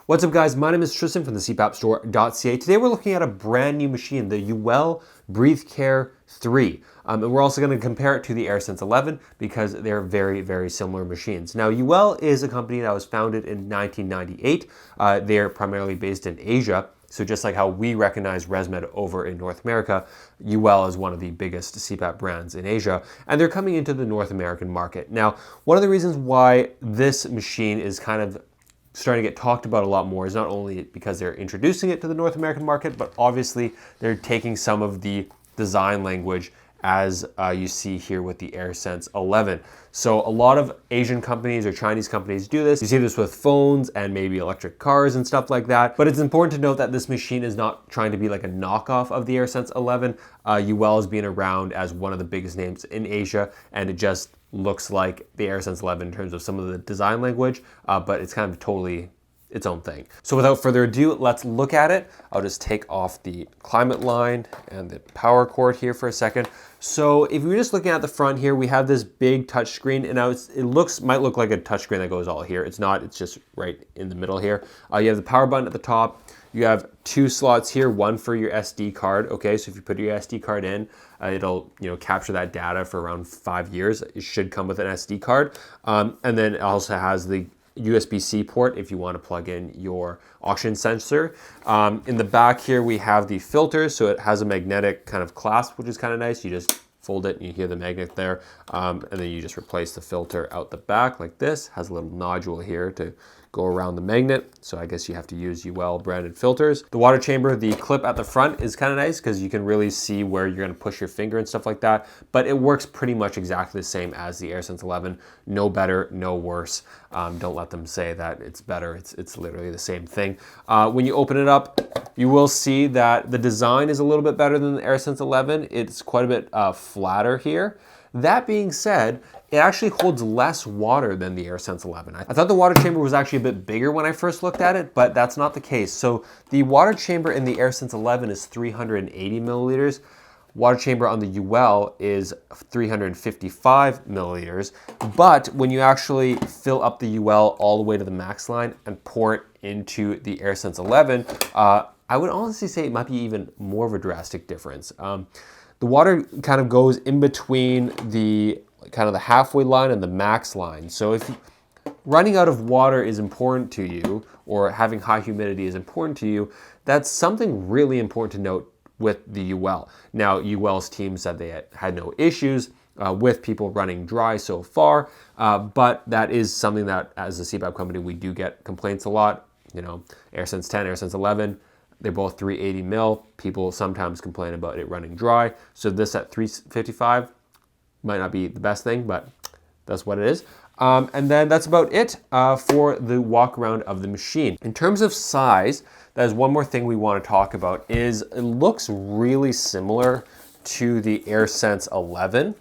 What's up guys, my name is Tristan from the CPAPstore.ca. Today we're looking at a brand new machine, the Yuwell Breathcare III. And we're also going to compare it to the AirSense 11 because they're very, very similar machines. Now Yuwell is a company that was founded in 1998. They're primarily based in Asia. So just like how we recognize ResMed over in North America, Yuwell is one of the biggest CPAP brands in Asia, and they're coming into the North American market. Now, one of the reasons why this machine is kind of starting to get talked about a lot more is not only because they're introducing it to the North American market, but obviously they're taking some of the design language as you see here with the AirSense 11. So a lot of Asian companies or Chinese companies do this. You see this with phones and maybe electric cars and stuff like that. But it's important to note that this machine is not trying to be like a knockoff of the AirSense 11. Yuwell has been around as one of the biggest names in Asia, and it just looks like the AirSense 11 in terms of some of the design language, but it's kind of totally its own thing. So without further ado, let's look at it. I'll just take off the climate line and the power cord here for a second. So if you're just looking at the front here, we have this big touch screen, and now it might look like a touch screen that goes all here. It's not, it's just right in the middle here. You have the power button at the top. You have two slots here, one for your SD card. Okay, so if you put your SD card in, it'll capture that data for around 5 years. It should come with an SD card. And then it also has the USB-C port if you want to plug in your oxygen sensor. In the back here, we have the filter. So it has a magnetic kind of clasp, which is kind of nice. You just fold it and you hear the magnet there. And then you just replace the filter out the back like this. Has a little nodule here to go around the magnet. So I guess you have to use Yuwell branded filters. The water chamber, the clip at the front is kind of nice because you can really see where you're going to push your finger and stuff like that. But it works pretty much exactly the same as the AirSense 11. No better, no worse. Don't let them say that it's better. It's literally the same thing. When you open it up, you will see that the design is a little bit better than the AirSense 11. It's quite a bit flatter here. That being said, it actually holds less water than the AirSense 11. I thought the water chamber was actually a bit bigger when I first looked at it, but that's not the case. So the water chamber in the AirSense 11 is 380 milliliters. Water chamber on the Yuwell is 355 milliliters. But when you actually fill up the Yuwell all the way to the max line and pour it into the AirSense 11, I would honestly say it might be even more of a drastic difference. The water kind of goes in between the kind of the halfway line and the max line. So if running out of water is important to you, or having high humidity is important to you, that's something really important to note with the Yuwell. Now, Yuwell's team said they had no issues with people running dry so far, but that is something that as a CPAP company, we do get complaints a lot. AirSense 10, AirSense 11, they're both 380 mil. People sometimes complain about it running dry. So this at 355 might not be the best thing, but that's what it is. And then that's about it for the walk around of the machine. In terms of size, that is one more thing we want to talk about is it looks really similar to the AirSense 11,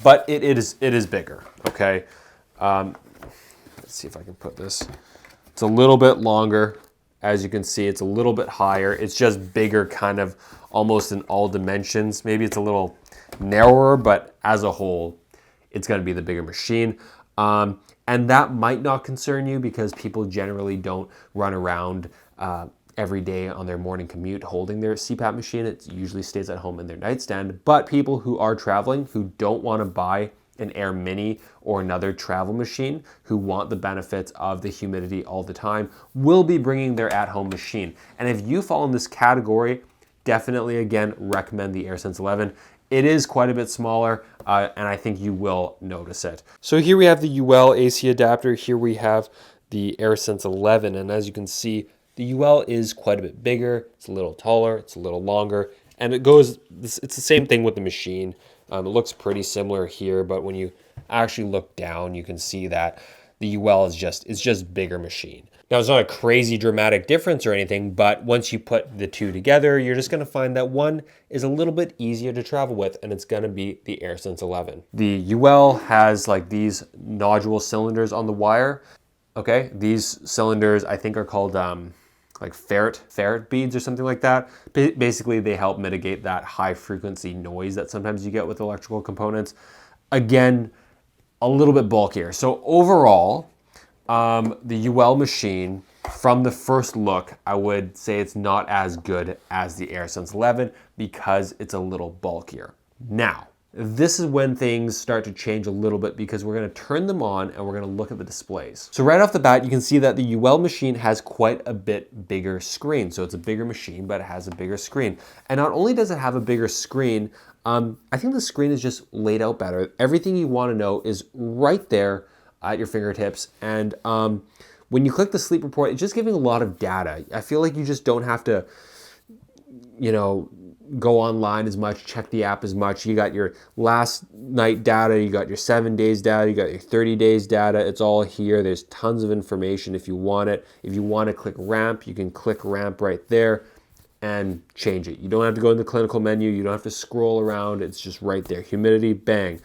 but it is bigger, okay? Let's see if I can put this. It's a little bit longer. As you can see, it's a little bit higher. It's just bigger kind of almost in all dimensions. Maybe it's a little narrower, but as a whole, it's going to be the bigger machine. And that might not concern you because people generally don't run around every day on their morning commute holding their CPAP machine. It usually stays at home in their nightstand. But people who are traveling, who don't want to buy an Air Mini or another travel machine, who want the benefits of the humidity all the time, will be bringing their at-home machine. And if you fall in this category, definitely, again, recommend the AirSense 11. It is quite a bit smaller, and I think you will notice it. So here we have the Yuwell AC adapter. Here we have the AirSense 11, and as you can see, the Yuwell is quite a bit bigger. It's a little taller. It's a little longer, and it's the same thing with the machine. It looks pretty similar here, but when you actually look down, you can see that the Yuwell is just bigger machine. Now, it's not a crazy dramatic difference or anything, but once you put the two together, you're just going to find that one is a little bit easier to travel with, and it's going to be the AirSense 11. The Yuwell has like these nodule cylinders on the wire. Okay, these cylinders I think are called like ferret beads or something like that. Basically, they help mitigate that high frequency noise that sometimes you get with electrical components. Again, a little bit bulkier. So overall, the Yuwell machine from the first look, I would say it's not as good as the AirSense 11 because it's a little bulkier. Now, this is when things start to change a little bit because we're going to turn them on and we're going to look at the displays. So right off the bat, you can see that the Yuwell machine has quite a bit bigger screen. So it's a bigger machine, but it has a bigger screen. And not only does it have a bigger screen, I think the screen is just laid out better. Everything you want to know is right there at your fingertips. And when you click the sleep report, it's just giving a lot of data. I feel like you just don't have to, you know, go online as much, check the app as much. You got your last night data, you got your 7 days data, you got your 30 days data. It's all here. There's tons of information if you want it. If you want to click ramp, you can click ramp right there and change it. You don't have to go in the clinical menu. You don't have to scroll around. It's just right there. Humidity, bang.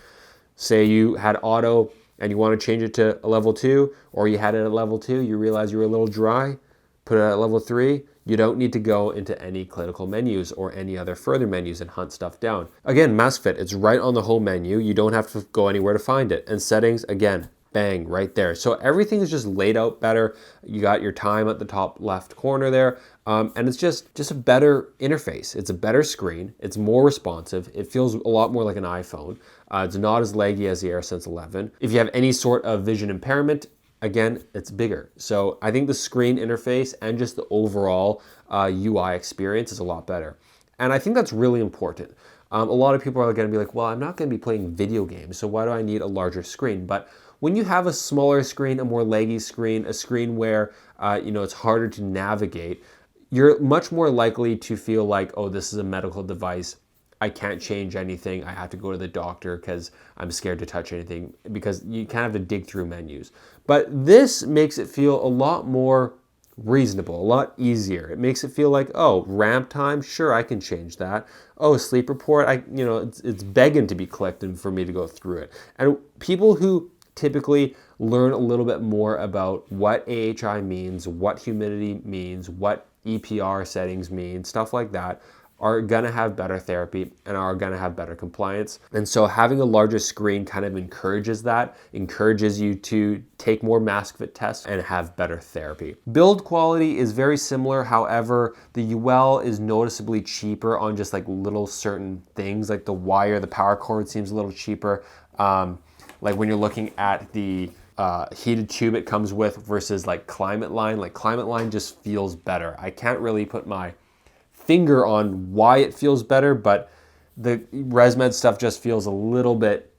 Say you had auto and you want to change it to a level 2, or you had it at level 2, you realize you were a little dry, put it at level 3. You don't need to go into any clinical menus or any other further menus and hunt stuff down. Again, mask fit, it's right on the home menu. You don't have to go anywhere to find it. And settings, again, bang, right there. So everything is just laid out better. You got your time at the top left corner there. And it's just a better interface. It's a better screen. It's more responsive. It feels a lot more like an iPhone. It's not as laggy as the AirSense 11. If you have any sort of vision impairment, again, it's bigger. So I think the screen interface and just the overall UI experience is a lot better. And I think that's really important. A lot of people are going to be like, well, I'm not going to be playing video games, so why do I need a larger screen? But when you have a smaller screen, a more laggy screen, a screen where it's harder to navigate, you're much more likely to feel like, oh, this is a medical device. I can't change anything. I have to go to the doctor because I'm scared to touch anything, because you kind of have to dig through menus. But this makes it feel a lot more reasonable, a lot easier. It makes it feel like, oh, ramp time, sure, I can change that. Oh, sleep report, it's begging to be clicked and for me to go through it. And people who typically learn a little bit more about what AHI means, what humidity means, what EPR settings mean, stuff like that, are gonna have better therapy and are gonna have better compliance. And so having a larger screen kind of encourages that, encourages you to take more mask fit tests and have better therapy. Build quality is very similar. However, the Yuwell is noticeably cheaper on just like little certain things, like the wire, the power cord seems a little cheaper. Like when you're looking at the heated tube it comes with versus like Climate Line just feels better. I can't really put my finger on why it feels better, but the ResMed stuff just feels a little bit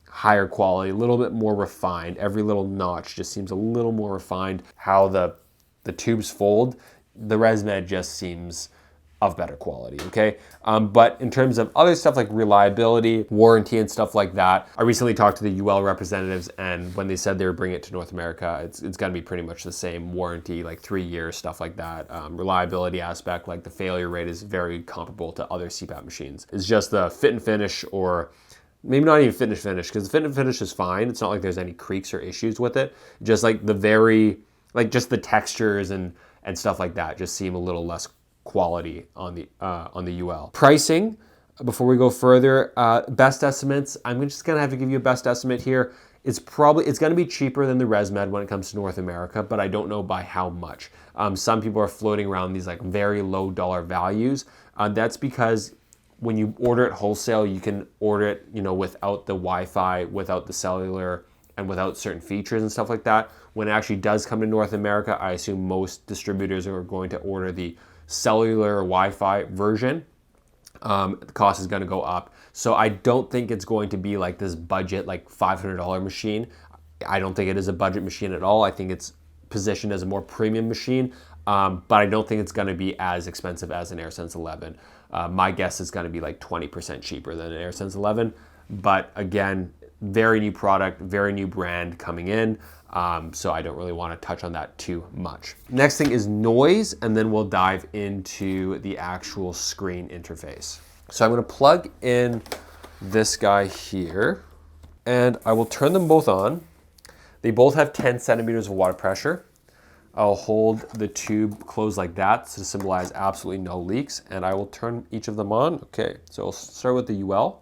higher quality, a little bit more refined. Every little notch just seems a little more refined. How the tubes fold, the ResMed just seems of better quality, okay? But in terms of other stuff like reliability, warranty, and stuff like that, I recently talked to the Yuwell representatives, and when they said they were bringing it to North America, it's gonna be pretty much the same warranty, like 3 years, stuff like that. Reliability aspect, like the failure rate is very comparable to other CPAP machines. It's just the fit and finish, or maybe not even fit and finish, because the fit and finish is fine. It's not like there's any creaks or issues with it. Just like just the textures and stuff like that just seem a little less quality on the Yuwell. Pricing, before we go further, best estimates, I'm just gonna have to give you a best estimate here. It's gonna be cheaper than the ResMed when it comes to North America, but I don't know by how much. Some people are floating around these like very low dollar values. That's because when you order it wholesale, you can order it, without the Wi-Fi, without the cellular, and without certain features and stuff like that. When it actually does come to North America, I assume most distributors are going to order the cellular or Wi-Fi version. The cost is going to go up. So I don't think it's going to be like this budget, like $500 machine. I don't think it is a budget machine at all. I think it's positioned as a more premium machine, but I don't think it's going to be as expensive as an AirSense 11. My guess is going to be like 20% cheaper than an AirSense 11. But again, very new product, very new brand coming in. So I don't really want to touch on that too much. Next thing is noise, and then we'll dive into the actual screen interface. So I'm going to plug in this guy here, and I will turn them both on. They both have 10 centimeters of water pressure. I'll hold the tube closed like that to symbolize absolutely no leaks, and I will turn each of them on. Okay, so I'll start with the Yuwell.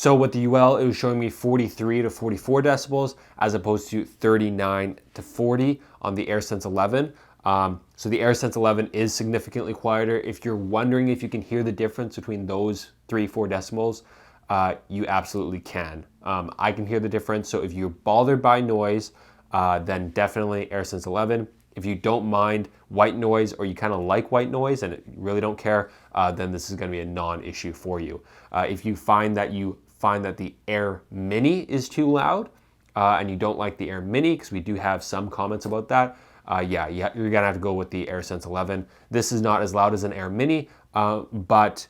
So with the Yuwell, it was showing me 43 to 44 decibels as opposed to 39 to 40 on the AirSense 11. So the AirSense 11 is significantly quieter. If you're wondering if you can hear the difference between those 3-4 decibels, you absolutely can. I can hear the difference. So if you're bothered by noise, then definitely AirSense 11. If you don't mind white noise or you kind of like white noise and you really don't care, then this is going to be a non-issue for you. If you find that the Air Mini is too loud and you don't like the Air Mini, because we do have some comments about that, yeah, you're going to have to go with the AirSense 11. This is not as loud as an Air Mini, but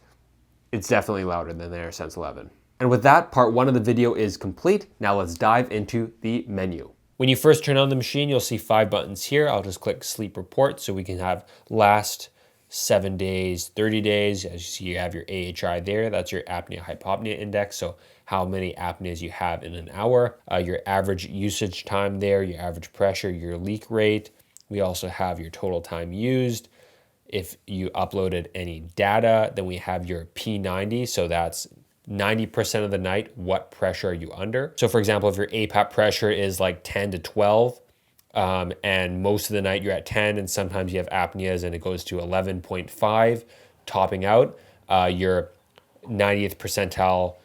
it's definitely louder than the AirSense 11. And with that, part 1 of the video is complete. Now let's dive into the menu. When you first turn on the machine, you'll see 5 buttons here. I'll just click sleep report so we can have last 7 days, 30 days. As you see, you have your AHI there. That's your apnea hypopnea index. So how many apneas you have in an hour, your average usage time there, your average pressure, your leak rate. We also have your total time used. If you uploaded any data, then we have your P90. So that's 90% of the night, what pressure are you under? So for example, if your APAP pressure is like 10 to 12, and most of the night you're at 10, and sometimes you have apneas and it goes to 11.5, topping out, your 90th percentile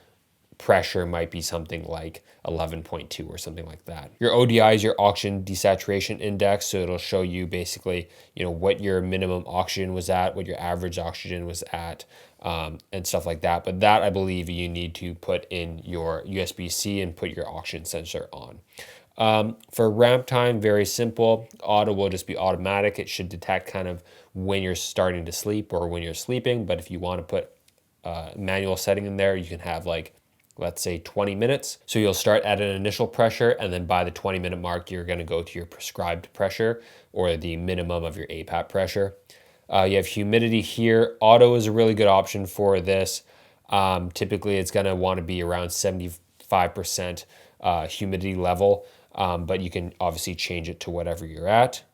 pressure might be something like 11.2 or something like that. Your ODI is your oxygen desaturation index, so it'll show you basically, what your minimum oxygen was at, what your average oxygen was at, and stuff like that. But that, I believe, you need to put in your USB-C and put your oxygen sensor on. For ramp time, very simple. Auto will just be automatic. It should detect kind of when you're starting to sleep or when you're sleeping. But if you want to put manual setting in there, you can have like, let's say 20 minutes. So you'll start at an initial pressure, and then by the 20-minute mark, you're gonna go to your prescribed pressure or the minimum of your APAP pressure. You have humidity here. Auto is a really good option for this. Typically, it's gonna wanna be around 75% humidity level, but you can obviously change it to whatever you're at.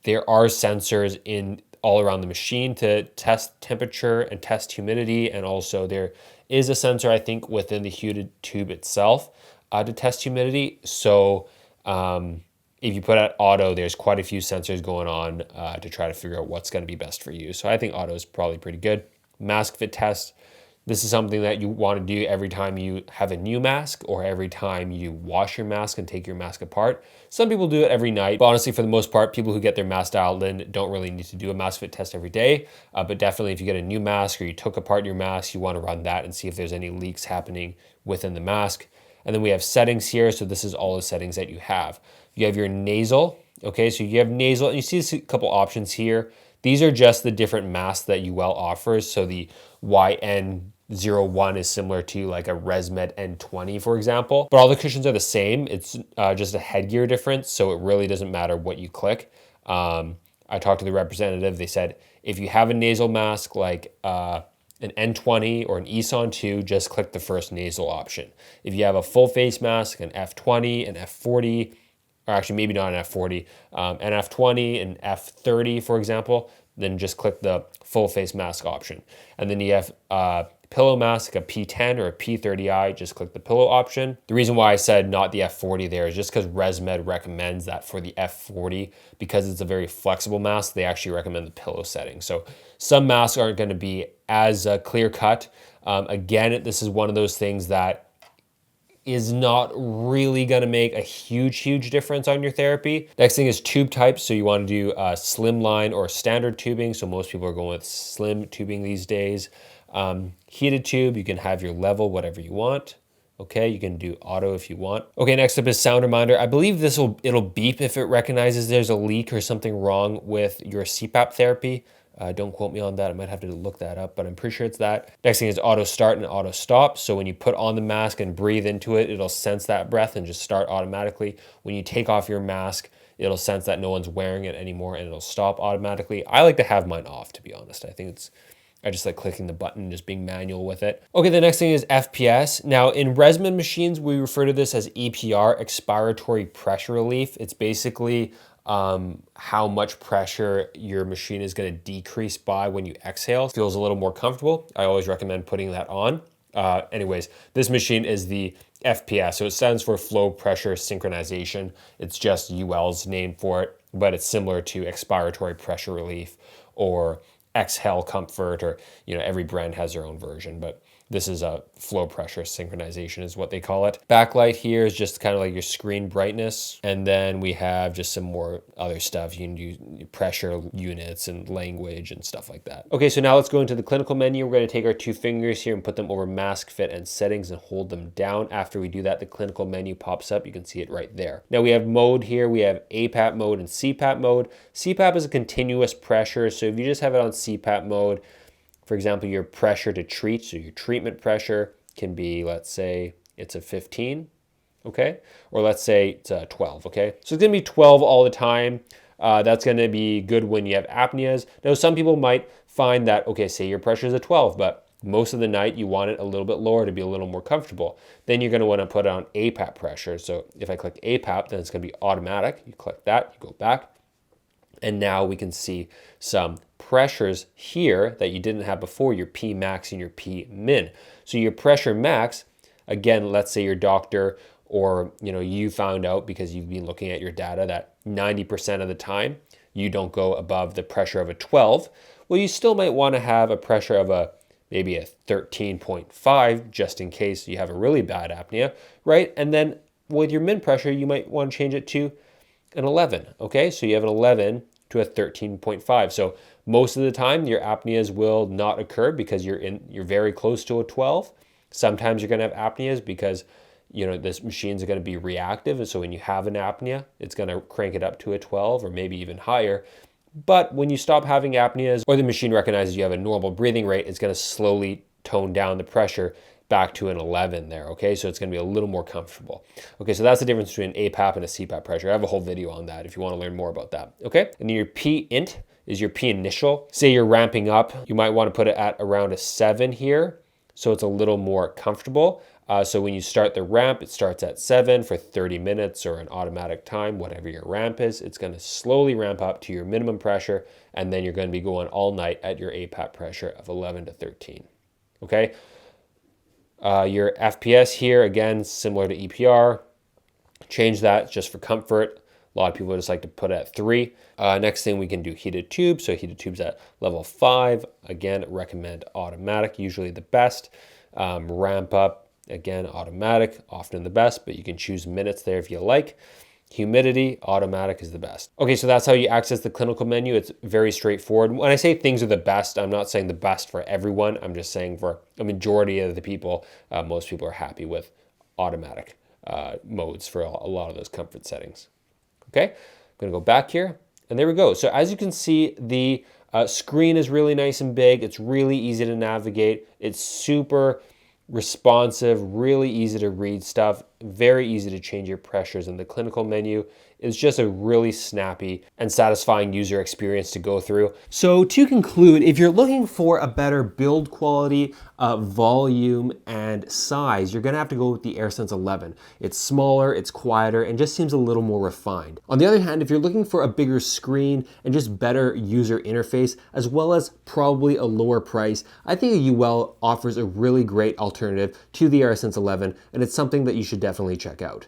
There are sensors in all around the machine to test temperature and test humidity, and also there is a sensor, I think, within the heated tube itself to test humidity. So if you put out auto, there's quite a few sensors going on to try to figure out what's going to be best for you. So I think auto is probably pretty good. Mask fit test. This is something that you want to do every time you have a new mask or every time you wash your mask and take your mask apart. Some people do it every night, but honestly, for the most part, people who get their mask dialed in don't really need to do a mask fit test every day. But definitely if you get a new mask or you took apart your mask, you want to run that and see if there's any leaks happening within the mask. And then we have settings here. So this is all the settings that you have. You have your nasal. Okay, so you have nasal, and you see a couple options here. These are just the different masks that Yuwell offers. So the YN01 is similar to like a ResMed N20, for example. But all the cushions are the same. It's just a headgear difference, so it really doesn't matter what you click. I talked to the representative. They said if you have a nasal mask like an N20 or an ESON 2, just click the first nasal option. If you have a full face mask, an F20, an F40, or actually maybe not an F40, an F20 and F30, for example, then just click the full face mask option. And then you have pillow mask, a P10 or a P30i, just click the pillow option. The reason why I said not the F40 there is just because ResMed recommends that for the F40, because it's a very flexible mask, they actually recommend the pillow setting. So some masks aren't going to be as clear cut. Again, this is one of those things that is not really going to make a huge difference on your therapy. Next thing is tube types. So you want to do slimline or standard tubing. So most people are going with slim tubing these days. Heated tube, you can have your level, whatever you want. Okay, you can do auto if you want. Okay, next up is sound reminder. I believe it'll beep if it recognizes there's a leak or something wrong with your CPAP therapy. Don't quote me on that. I might have to look that up, but I'm pretty sure it's that. Next thing is auto start and auto stop. So when you put on the mask and breathe into it, it'll sense that breath and just start automatically. When you take off your mask, it'll sense that no one's wearing it anymore and it'll stop automatically. I like to have mine off, to be honest. I just like clicking the button and just being manual with it. Okay, the next thing is FPS. Now in ResMed machines, we refer to this as EPR, expiratory pressure relief. It's basically how much pressure your machine is going to decrease by when you exhale. Feels a little more comfortable. I always recommend putting that on. Anyways, this machine is the FPS, so it stands for flow pressure synchronization. It's just Yuwell's name for it, but it's similar to expiratory pressure relief or exhale comfort, or every brand has their own version, but this is a flow pressure synchronization is what they call it. Backlight here is just kind of like your screen brightness. And then we have just some more other stuff. You can do pressure units and language and stuff like that. Okay, so now let's go into the clinical menu. We're going to take our 2 fingers here and put them over mask, fit, and settings and hold them down. After we do that, the clinical menu pops up. You can see it right there. Now we have mode here. We have APAP mode and CPAP mode. CPAP is a continuous pressure. So if you just have it on CPAP mode, for example, your pressure to treat, so your treatment pressure can be, let's say it's a 15, okay? Or let's say it's a 12, okay? So it's gonna be 12 all the time. That's gonna be good when you have apneas. Now, some people might find that, okay, say your pressure is a 12, but most of the night you want it a little bit lower to be a little more comfortable. Then you're gonna wanna put on APAP pressure. So if I click APAP, then it's gonna be automatic. You click that, you go back, and now we can see some pressures here that you didn't have before, your P max and your P min. So your pressure max, again, let's say your doctor or you found out because you've been looking at your data that 90% of the time you don't go above the pressure of a 12. Well, you still might want to have a pressure of maybe a 13.5 just in case you have a really bad apnea, right? And then with your min pressure, you might want to change it to an 11, okay? So you have an 11 to a 13.5. So most of the time your apneas will not occur because you're very close to a 12. Sometimes you're gonna have apneas because this machine's gonna be reactive. And so when you have an apnea, it's gonna crank it up to a 12 or maybe even higher. But when you stop having apneas or the machine recognizes you have a normal breathing rate, it's gonna slowly tone down the pressure back to an 11 there, okay? So it's gonna be a little more comfortable. Okay, so that's the difference between APAP and a CPAP pressure. I have a whole video on that if you wanna learn more about that, okay? And then your P int is your P initial. Say you're ramping up, you might wanna put it at around a 7 here, so it's a little more comfortable. So when you start the ramp, it starts at 7 for 30 minutes or an automatic time, whatever your ramp is. It's gonna slowly ramp up to your minimum pressure, and then you're gonna be going all night at your APAP pressure of 11 to 13, okay? Your FPS here, again, similar to EPR. Change that just for comfort. A lot of people just like to put it at 3. Next thing we can do heated tubes. So heated tubes at level 5. Again, recommend automatic, usually the best. Ramp up, again, automatic, often the best, but you can choose minutes there if you like. Humidity, automatic is the best. Okay, so that's how you access the clinical menu. It's very straightforward. When I say things are the best, I'm not saying the best for everyone. I'm just saying for a majority of the people, most people are happy with automatic modes for a lot of those comfort settings. Okay, I'm gonna go back here, and there we go. So as you can see, the screen is really nice and big. It's really easy to navigate. It's super responsive, really easy to read stuff, very easy to change your pressures, and the clinical menu is just a really snappy and satisfying user experience to go through. So to conclude, if you're looking for a better build quality, volume, and size, you're gonna have to go with the AirSense 11. It's smaller, it's quieter, and just seems a little more refined. On the other hand, if you're looking for a bigger screen and just better user interface, as well as probably a lower price, I think Yuwell offers a really great alternative to the AirSense 11, and it's something that you should definitely check out.